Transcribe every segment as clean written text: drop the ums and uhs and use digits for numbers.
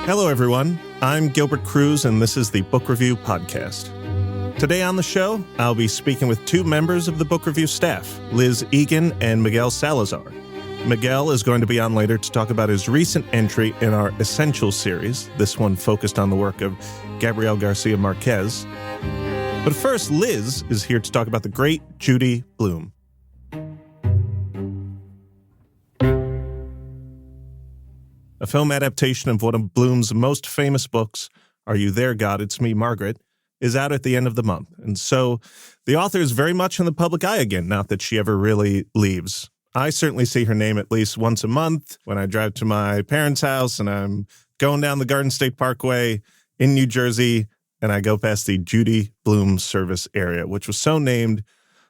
Hello, everyone. I'm Gilbert Cruz, and this is the Book Review Podcast. Today on the show, I'll be speaking with two members of the Book Review staff, Liz Egan and Miguel Salazar. Miguel is going to be on later to talk about his recent entry in our Essentials series, this one focused on the work of Gabriel García Márquez. But first, Liz is here to talk about the great Judy Blume. A film adaptation of one of Blume's most famous books, Are You There, God? It's Me, Margaret, is out at the end of the month. And so the author is very much in the public eye again, not that she ever really leaves. I certainly see her name at least once a month when I drive to my parents' house and I'm going down the Garden State Parkway in New Jersey, and I go past the Judy Blume service area, which was so named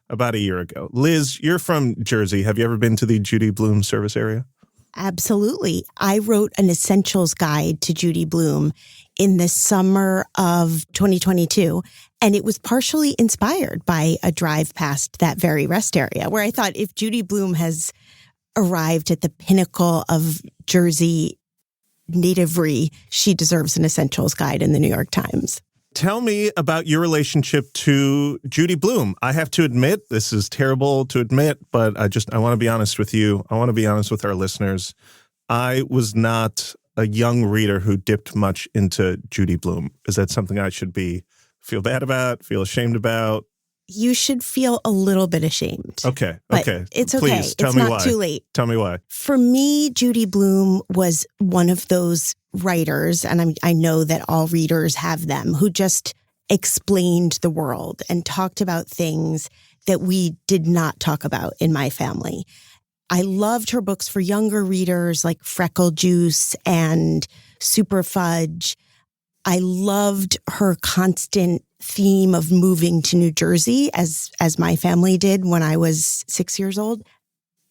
about a year ago. Liz, you're from Jersey. Have you ever been to the Judy Blume service area? Absolutely. I wrote an essentials guide to Judy Blume in the summer of 2022, and it was partially inspired by a drive past that very rest area where I thought if Judy Blume has arrived at the pinnacle of Jersey nativery, she deserves an essentials guide in the New York Times. Tell me about your relationship to Judy Blume. I have to admit, this is terrible to admit, but I want to be honest with you. I want to be honest with our listeners. I was not a young reader who dipped much into Judy Blume. Is that something I should feel bad about, feel ashamed about? You should feel a little bit ashamed. Okay. It's okay. Please, tell it's me not why. too late. Tell me why. For me, Judy Blume was one of those writers, and I know that all readers have them, who just explained the world and talked about things that we did not talk about in my family. I loved her books for younger readers like Freckle Juice and Super Fudge. I loved her constant theme of moving to New Jersey, as my family did when I was 6 years old.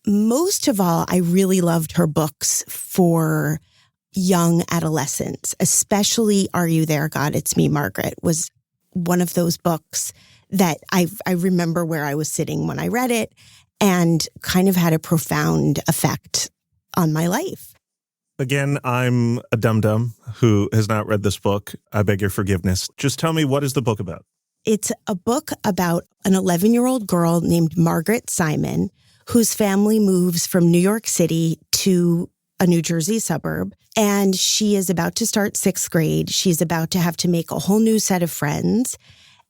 Most of all, I really loved her books for young adolescents, especially Are You There, God? It's Me, Margaret, was one of those books that I remember where I was sitting when I read it and kind of had a profound effect on my life. Again, I'm a dum-dum who has not read this book. I beg your forgiveness. Just tell me, what is the book about? It's a book about an 11-year-old girl named Margaret Simon, whose family moves from New York City to a New Jersey suburb. And she is about to start 6th grade. She's about to have to make a whole new set of friends.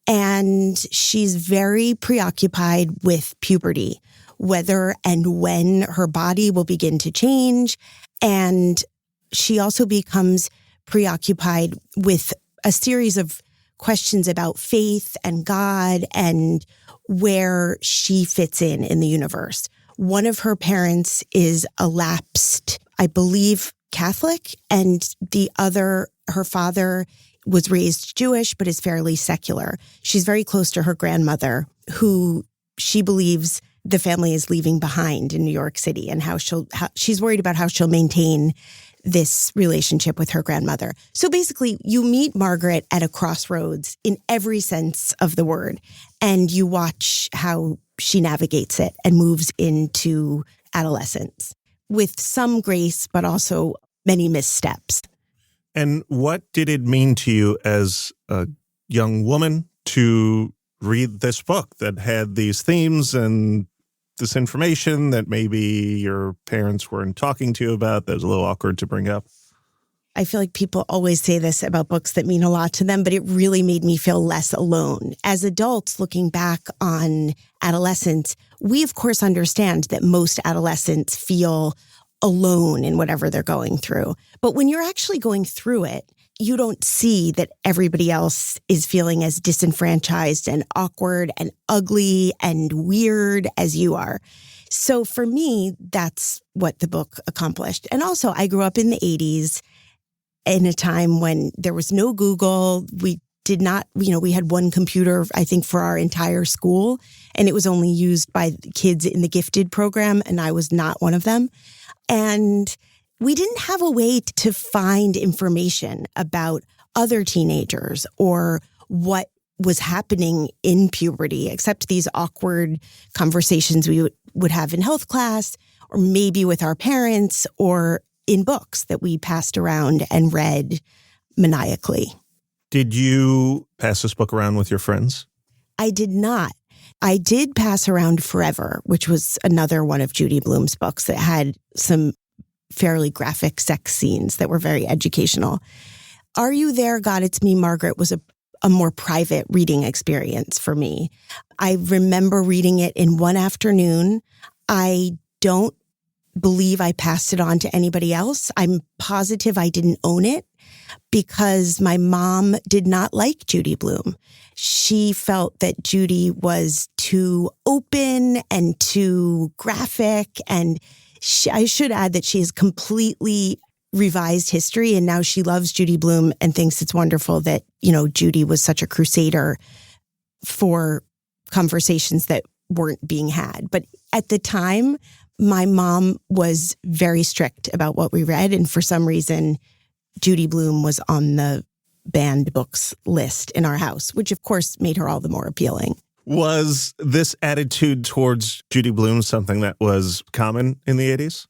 And she's very preoccupied with puberty, whether and when her body will begin to change. And she also becomes preoccupied with a series of questions about faith and God and where she fits in the universe. One of her parents is a lapsed, I believe, Catholic, and the other, her father, was raised Jewish but is fairly secular. She's very close to her grandmother, who she believes the family is leaving behind in New York City, and how she's worried about how she'll maintain this relationship with her grandmother. So basically, you meet Margaret at a crossroads in every sense of the word, and you watch how she navigates it and moves into adolescence with some grace, but also many missteps. And what did it mean to you as a young woman to read this book that had these themes and this information that maybe your parents weren't talking to you about that was a little awkward to bring up? I feel like people always say this about books that mean a lot to them, but it really made me feel less alone. As adults looking back on adolescence, we of course understand that most adolescents feel alone in whatever they're going through. But when you're actually going through it, you don't see that everybody else is feeling as disenfranchised and awkward and ugly and weird as you are. So for me, that's what the book accomplished. And also, I grew up in the 80s in a time when there was no Google. We did not, we had one computer, I think, for our entire school, and it was only used by kids in the gifted program, and I was not one of them. And we didn't have a way to find information about other teenagers or what was happening in puberty, except these awkward conversations we would have in health class, or maybe with our parents, or in books that we passed around and read maniacally. Did you pass this book around with your friends? I did not. I did pass around Forever, which was another one of Judy Blume's books that had some fairly graphic sex scenes that were very educational. Are You There, God, It's Me, Margaret was a more private reading experience for me. I remember reading it in one afternoon. I don't believe I passed it on to anybody else. I'm positive I didn't own it because my mom did not like Judy Blume. She felt that Judy was too open and too graphic. And I should add that she has completely revised history. And now she loves Judy Blume and thinks it's wonderful that, Judy was such a crusader for conversations that weren't being had. But at the time, my mom was very strict about what we read. And for some reason, Judy Blume was on the banned books list in our house, which of course made her all the more appealing. Was this attitude towards Judy Blume something that was common in the 80s?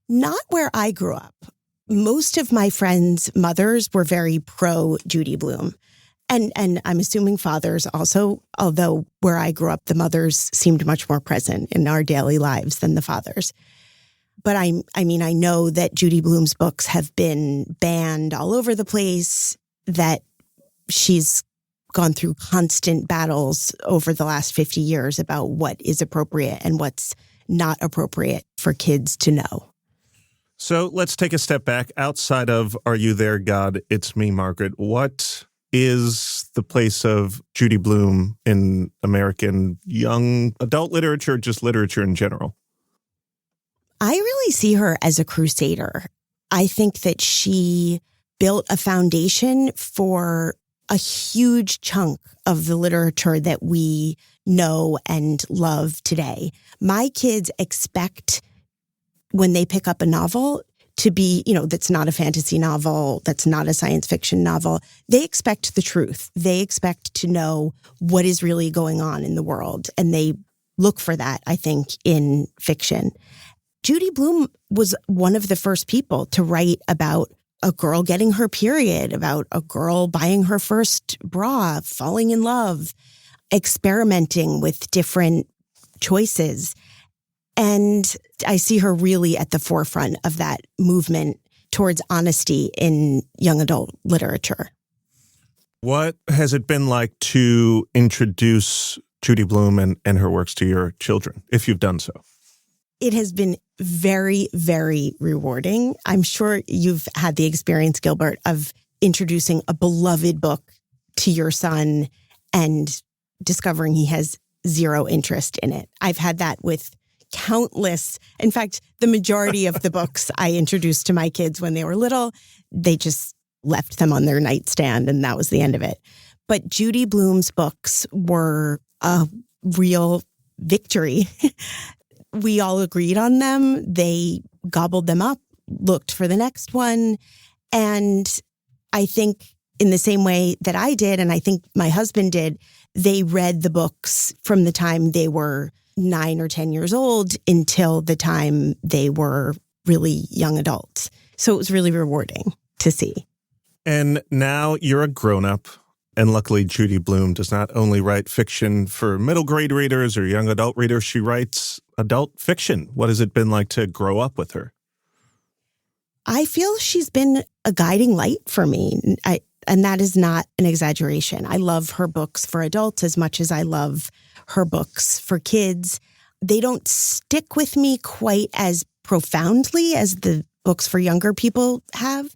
Not where I grew up. Most of my friends' mothers were very pro Judy Blume. And I'm assuming fathers also, although where I grew up, the mothers seemed much more present in our daily lives than the fathers. But I know that Judy Blume's books have been banned all over the place, that she's gone through constant battles over the last 50 years about what is appropriate and what's not appropriate for kids to know. So let's take a step back outside of Are You There, God, It's Me, Margaret. What is the place of Judy Blume in American young adult literature, just literature in general? I really see her as a crusader. I think that she built a foundation for a huge chunk of the literature that we know and love today. My kids expect when they pick up a novel to be, that's not a fantasy novel, that's not a science fiction novel. They expect the truth. They expect to know what is really going on in the world. And they look for that, I think, in fiction. Judy Blume was one of the first people to write about a girl getting her period, about a girl buying her first bra, falling in love, experimenting with different choices. And I see her really at the forefront of that movement towards honesty in young adult literature. What has it been like to introduce Judy Blume and her works to your children, if you've done so? It has been very, very rewarding. I'm sure you've had the experience, Gilbert, of introducing a beloved book to your son and discovering he has zero interest in it. I've had that with countless. In fact, the majority of the books I introduced to my kids when they were little, they just left them on their nightstand and that was the end of it. But Judy Blume's books were a real victory. We all agreed on them. They gobbled them up, looked for the next one. And I think in the same way that I did, and I think my husband did, they read the books from the time they were 9 or 10 years old until the time they were really young adults. So it was really rewarding to see. And now you're a grown-up. And luckily, Judy Blume does not only write fiction for middle grade readers or young adult readers, she writes adult fiction. What has it been like to grow up with her? I feel she's been a guiding light for me. And that is not an exaggeration. I love her books for adults as much as I love her books for kids. They don't stick with me quite as profoundly as the books for younger people have.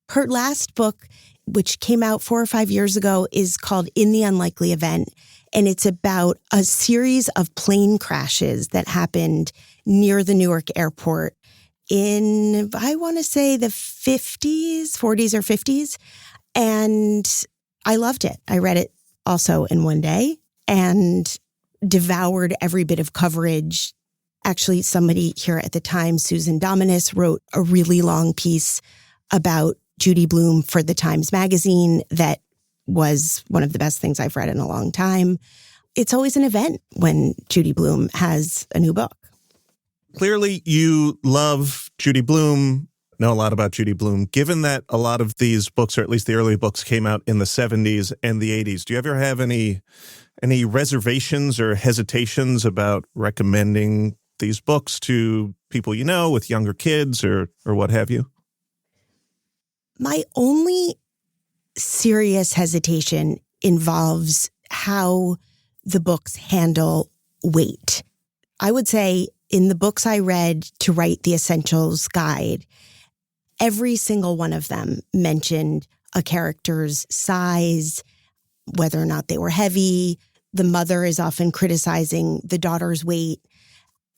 Her last book, which came out 4 or 5 years ago, is called In the Unlikely Event. And it's about a series of plane crashes that happened near the Newark airport in, I want to say, the 40s or 50s. And I loved it. I read it also in one day and devoured every bit of coverage. Actually, somebody here at the time, Susan Dominus, wrote a really long piece about Judy Blume for the Times Magazine that was one of the best things I've read in a long time. It's always an event when Judy Blume has a new book. Clearly, you love Judy Blume. know a lot about Judy Blume. Given that a lot of these books, or at least the early books, came out in the 70s and the 80s, do you ever have any reservations or hesitations about recommending these books to people you know with younger kids or what have you? My only serious hesitation involves how the books handle weight. I would say in the books I read to write the Essentials Guide, every single one of them mentioned a character's size, whether or not they were heavy. The mother is often criticizing the daughter's weight.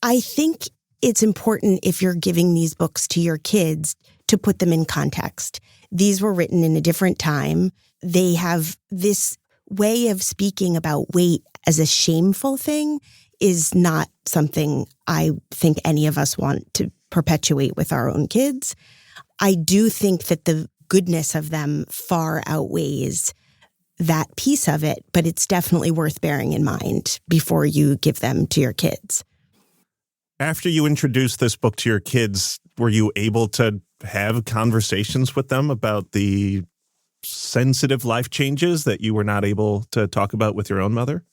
I think it's important if you're giving these books to your kids to put them in context. These were written in a different time. They have this way of speaking about weight as a shameful thing is not something I think any of us want to perpetuate with our own kids. I do think that the goodness of them far outweighs that piece of it, but it's definitely worth bearing in mind before you give them to your kids. After you introduced this book to your kids, were you able to have conversations with them about the sensitive life changes that you were not able to talk about with your own mother?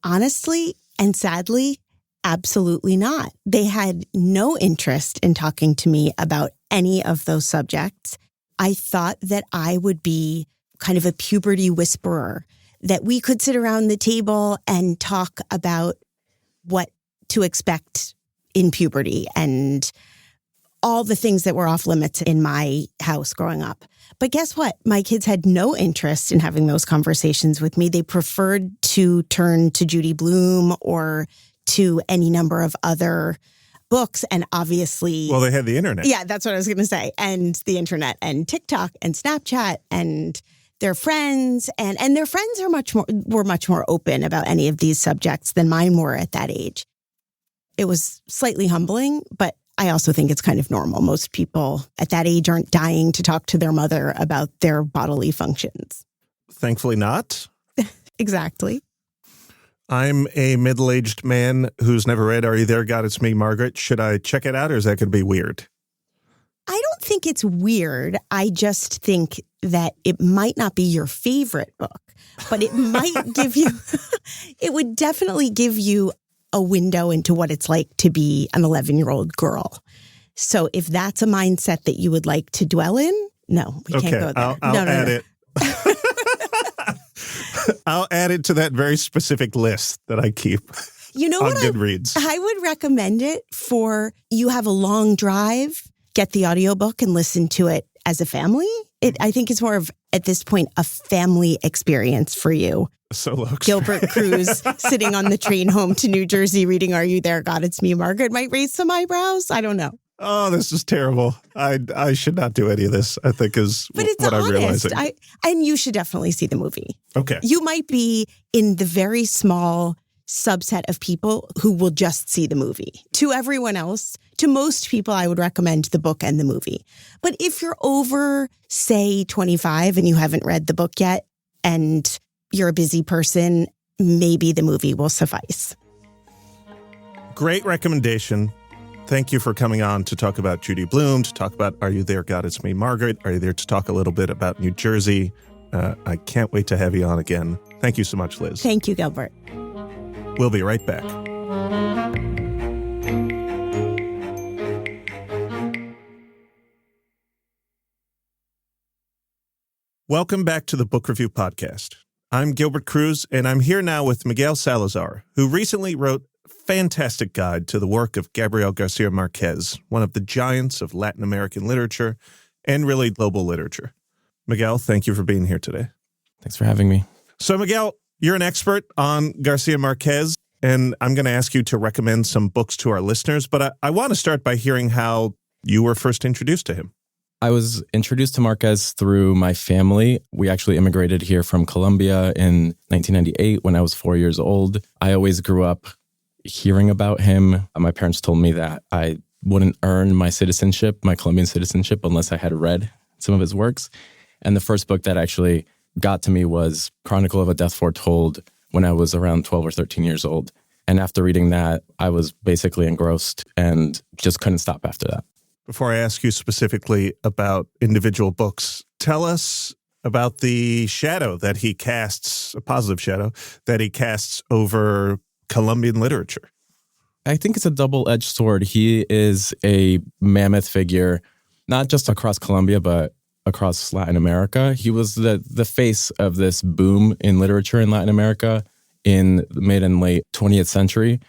Honestly and sadly, absolutely not. They had no interest in talking to me about any of those subjects. I thought that I would be kind of a puberty whisperer, that we could sit around the table and talk about what to expect in puberty and all the things that were off limits in my house growing up. But guess what? My kids had no interest in having those conversations with me. They preferred to turn to Judy Blume or to any number of other books. And obviously... Well, they had the internet. Yeah, that's what I was going to say. And the internet and TikTok and Snapchat and their friends. And their friends were much more open about any of these subjects than mine were at that age. It was slightly humbling, but I also think it's kind of normal. Most people at that age aren't dying to talk to their mother about their bodily functions. Thankfully not. Exactly. I'm a middle-aged man who's never read Are You There, God? It's Me, Margaret. Should I check it out, or is that going to be weird? I don't think it's weird. I just think that it might not be your favorite book, but it might give you, it would definitely give you a window into what it's like to be an 11-year-old girl. So if that's a mindset that you would like to dwell in, no, we can't go there. I'll add it. I'll add it to that very specific list that I keep you know on what Goodreads. I would recommend it for you have a long drive, get the audiobook and listen to it as a family. I think it's more of, at this point, a family experience for you. Solo experience. Gilbert Cruz sitting on the train home to New Jersey reading Are You There, God? It's Me, Margaret might raise some eyebrows. I don't know. Oh, this is terrible. I should not do any of this, I think, is but it's what honest. I'm realizing. And you should definitely see the movie. Okay. You might be in the very small subset of people who will just see the movie. To everyone else, to most people, I would recommend the book and the movie. But if you're over, say, 25 and you haven't read the book yet and you're a busy person, maybe the movie will suffice. Great recommendation. Thank you for coming on to talk about Judy Blume, to talk about Are You There, God? It's Me, Margaret. Are you there to talk a little bit about New Jersey? I can't wait to have you on again. Thank you so much, Liz. Thank you, Gilbert. We'll be right back. Welcome back to the Book Review Podcast. I'm Gilbert Cruz, and I'm here now with Miguel Salazar, who recently wrote a fantastic guide to the work of Gabriel García Márquez, one of the giants of Latin American literature and really global literature. Miguel, thank you for being here today. Thanks for having me. So, Miguel, you're an expert on García Márquez, and I'm going to ask you to recommend some books to our listeners, but I want to start by hearing how you were first introduced to him. I was introduced to Márquez through my family. We actually immigrated here from Colombia in 1998 when I was 4 years old. I always grew up hearing about him. My parents told me that I wouldn't earn my citizenship, my Colombian citizenship, unless I had read some of his works. And the first book that actually got to me was Chronicle of a Death Foretold when I was around 12 or 13 years old. And after reading that, I was basically engrossed and just couldn't stop after that. Before I ask you specifically about individual books, tell us about the shadow that he casts, a positive shadow, that he casts over Colombian literature. I think it's a double-edged sword. He is a mammoth figure, not just across Colombia, but across Latin America. He was the face of this boom in literature in Latin America in the mid and late 20th century.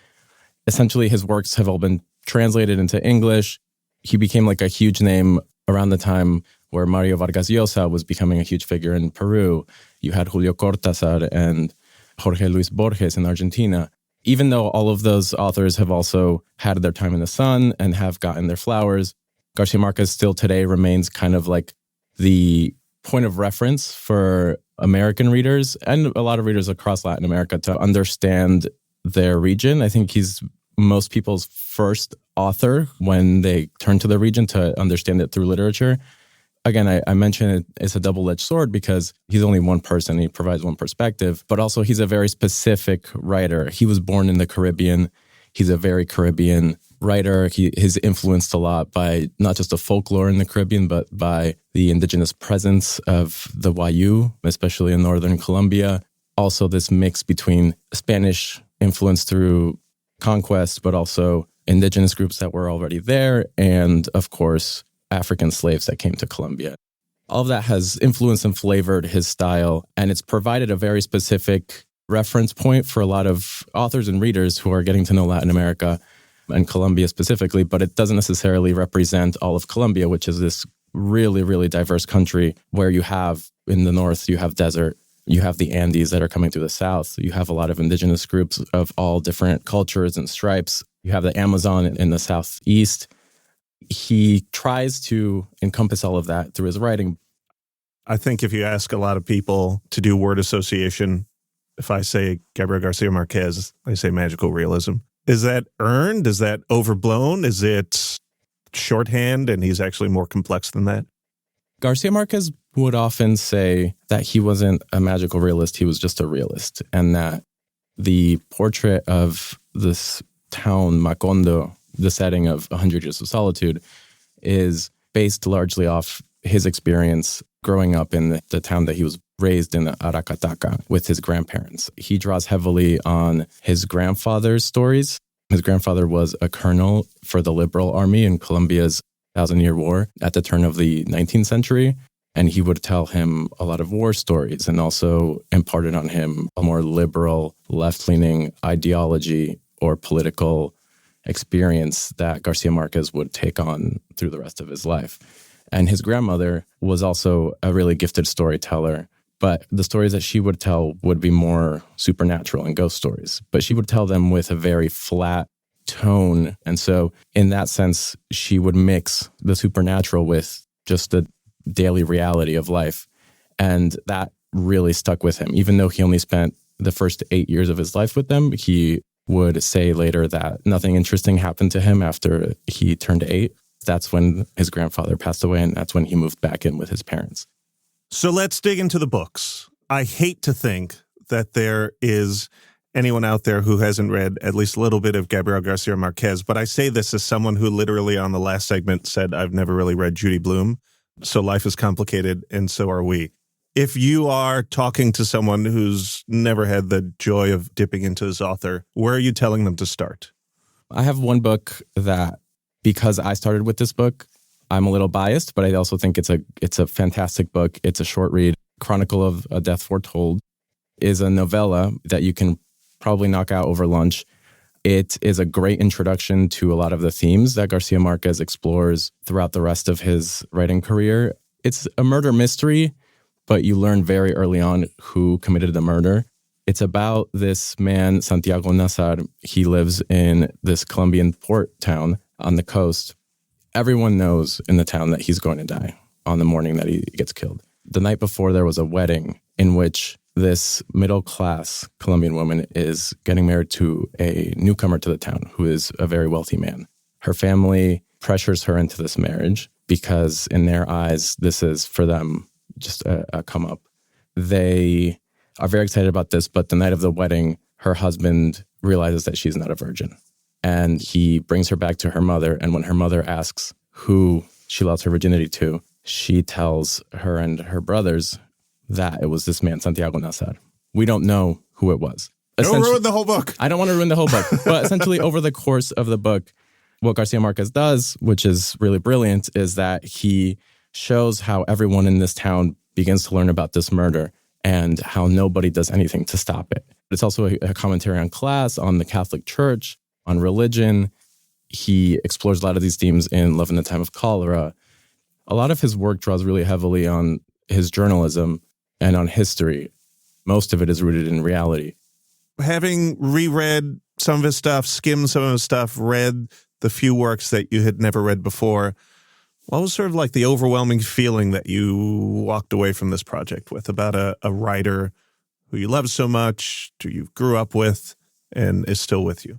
Essentially, his works have all been translated into English. He became like a huge name around the time where Mario Vargas Llosa was becoming a huge figure in Peru. You had Julio Cortázar and Jorge Luis Borges in Argentina. Even though all of those authors have also had their time in the sun and have gotten their flowers, García Márquez still today remains kind of like the point of reference for American readers and a lot of readers across Latin America to understand their region. I think he's most people's first author when they turn to the region to understand it through literature. Again, I mentioned it's a double-edged sword because he's only one person. He provides one perspective, but also he's a very specific writer. He was born in the Caribbean. He's a very Caribbean writer. He's influenced a lot by not just the folklore in the Caribbean, but by the indigenous presence of the Wayuu, especially in northern Colombia. Also, this mix between Spanish influence through conquest, but also indigenous groups that were already there, and of course, African slaves that came to Colombia. All of that has influenced and flavored his style, and it's provided a very specific reference point for a lot of authors and readers who are getting to know Latin America and Colombia specifically, but it doesn't necessarily represent all of Colombia, which is this really, really diverse country where you have, in the north, you have desert, you have the Andes that are coming through the south, you have a lot of indigenous groups of all different cultures and stripes, you have the Amazon in the southeast. He tries to encompass all of that through his writing. I think if you ask a lot of people to do word association, if I say Gabriel García Márquez, they say magical realism. Is that earned? Is that overblown? Is it shorthand and he's actually more complex than that? García Márquez would often say that he wasn't a magical realist, he was just a realist, and that the portrait of this town, Macondo, the setting of 100 Years of Solitude, is based largely off his experience growing up in the town that he was raised in, Aracataca, with his grandparents. He draws heavily on his grandfather's stories. His grandfather was a colonel for the Liberal Army in Colombia's 1,000-Year War at the turn of the 19th century, and he would tell him a lot of war stories and also imparted on him a more liberal, left-leaning ideology or political experience that García Márquez would take on through the rest of his life. And his grandmother was also a really gifted storyteller, but the stories that she would tell would be more supernatural and ghost stories. But she would tell them with a very flat tone. And so in that sense, she would mix the supernatural with just the daily reality of life. And that really stuck with him. Even though he only spent the first 8 years of his life with them, he would say later that nothing interesting happened to him after he turned 8. That's when his grandfather passed away, and that's when he moved back in with his parents. So let's dig into the books. I hate to think that there is anyone out there who hasn't read at least a little bit of Gabriel García Márquez, but I say this as someone who literally on the last segment said, I've never really read Judy Blume, so life is complicated, and so are we. If you are talking to someone who's never had the joy of dipping into his author, where are you telling them to start? I have one book that, because I started with this book, I'm a little biased, but I also think it's a fantastic book. It's a short read. Chronicle of a Death Foretold is a novella that you can probably knock out over lunch. It is a great introduction to a lot of the themes that García Márquez explores throughout the rest of his writing career. It's a murder mystery, but you learn very early on who committed the murder. It's about this man, Santiago Nazar. He lives in this Colombian port town on the coast. Everyone knows in the town that he's going to die on the morning that he gets killed. The night before, there was a wedding in which this middle-class Colombian woman is getting married to a newcomer to the town who is a very wealthy man. Her family pressures her into this marriage because in their eyes, this is for them just a come up. They are very excited about this, but the night of the wedding, her husband realizes that she's not a virgin. And he brings her back to her mother. And when her mother asks who she lost her virginity to, she tells her and her brothers that it was this man, Santiago Nazar. We don't know who it was. Don't ruin the whole book. I don't want to ruin the whole book. But essentially, over the course of the book, what García Márquez does, which is really brilliant, is that he shows how everyone in this town begins to learn about this murder and how nobody does anything to stop it. It's also a commentary on class, on the Catholic Church, on religion. He explores a lot of these themes in Love in the Time of Cholera. A lot of his work draws really heavily on his journalism and on history. Most of it is rooted in reality. Having reread some of his stuff, skimmed some of his stuff, read the few works that you had never read before, what was sort of like the overwhelming feeling that you walked away from this project with about a writer who you love so much, who you grew up with, and is still with you?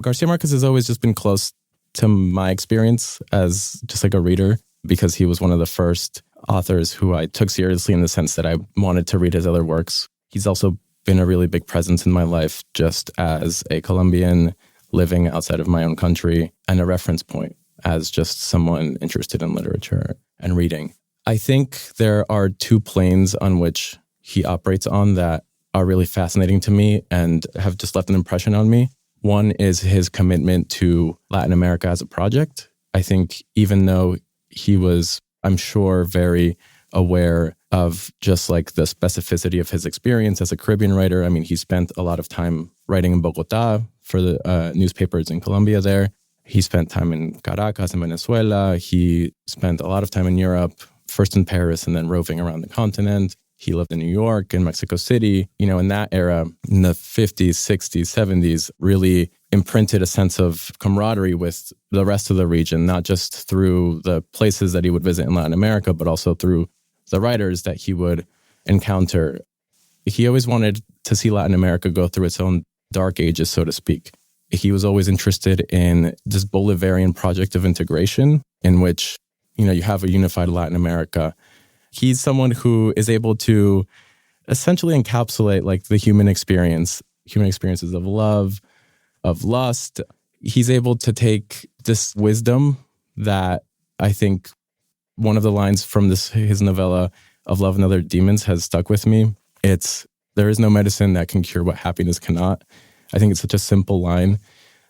García Márquez has always just been close to my experience as just like a reader, because he was one of the first authors who I took seriously in the sense that I wanted to read his other works. He's also been a really big presence in my life just as a Colombian living outside of my own country, and a reference point as just someone interested in literature and reading. I think there are two planes on which he operates on that are really fascinating to me and have just left an impression on me. One is his commitment to Latin America as a project. I think even though he was, I'm sure, very aware of just like the specificity of his experience as a Caribbean writer. I mean, he spent a lot of time writing in Bogotá for the newspapers in Colombia there. He spent time in Caracas in Venezuela. He spent a lot of time in Europe, first in Paris and then roving around the continent. He lived in New York and Mexico City. You know, in that era, in the 50s, 60s, 70s, really imprinted a sense of camaraderie with the rest of the region, not just through the places that he would visit in Latin America, but also through the writers that he would encounter. He always wanted to see Latin America go through its own dark ages, so to speak. He was always interested in this Bolivarian project of integration in which, you know, you have a unified Latin America. He's someone who is able to essentially encapsulate like the human experiences of love, of lust. He's able to take this wisdom that I think one of the lines from his novella of Love and Other Demons has stuck with me. It's, there is no medicine that can cure what happiness cannot. I think it's such a simple line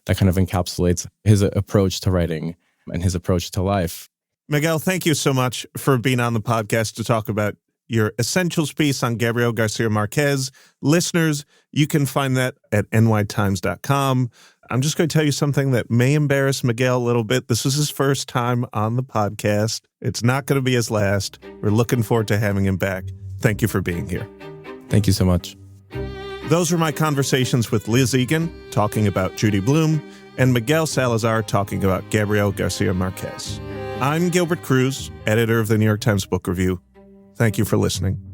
that kind of encapsulates his approach to writing and his approach to life. Miguel, thank you so much for being on the podcast to talk about your Essentials piece on Gabriel García Márquez. Listeners, you can find that at nytimes.com. I'm just going to tell you something that may embarrass Miguel a little bit. This is his first time on the podcast. It's not going to be his last. We're looking forward to having him back. Thank you for being here. Thank you so much. Those were my conversations with Liz Egan, talking about Judy Blume, and Miguel Salazar, talking about Gabriel García Márquez. I'm Gilbert Cruz, editor of the New York Times Book Review. Thank you for listening.